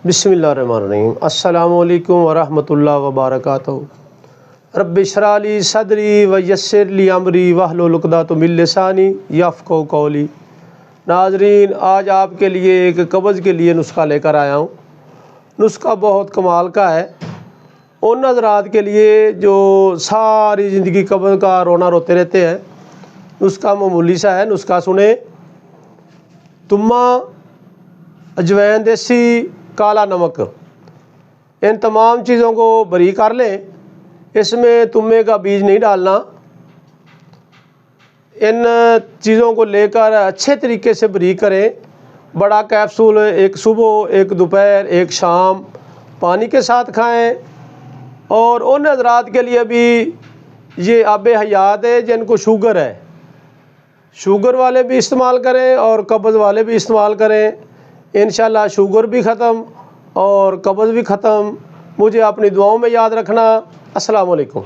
बिस्मिल्लाहिर्रहमानिर्रहीम। अस्सलामु अलैकुम वरहमतुल्लाहि वबरकातुहू। रब्बि इश्रह ली सदरी व यस्सिर ली अमरी वहलुल उक़दतम मिन लिसानी यफ़क़हू क़ौली। नाज़रीन, आज आपके लिए एक कब्ज़ के लिए नुस्खा लेकर आया हूँ। नुस्खा बहुत कमाल का है उन हज़रात के लिए जो सारी ज़िंदगी कब्ज़ का रोना रोते रहते हैं। नुस्खा मामूली सा है। नुस्खा सुने। तुम्मा, अजवैन, देसी काला नमक, इन तमाम चीज़ों को बरी कर लें। इसमें तुम्मे का बीज नहीं डालना। इन चीज़ों को लेकर अच्छे तरीके से बरी करें। बड़ा कैप्सूल एक सुबह, एक दोपहर, एक शाम पानी के साथ खाएं। और उन हज़रात के लिए भी ये आब हयात है जिनको शुगर है। शुगर वाले भी इस्तेमाल करें और कब्ज़ वाले भी इस्तेमाल करें। इंशाअल्लाह शुगर भी ख़त्म और कब्ज़ भी ख़त्म। मुझे अपनी दुआओं में याद रखना। अस्सलामु अलैकुम।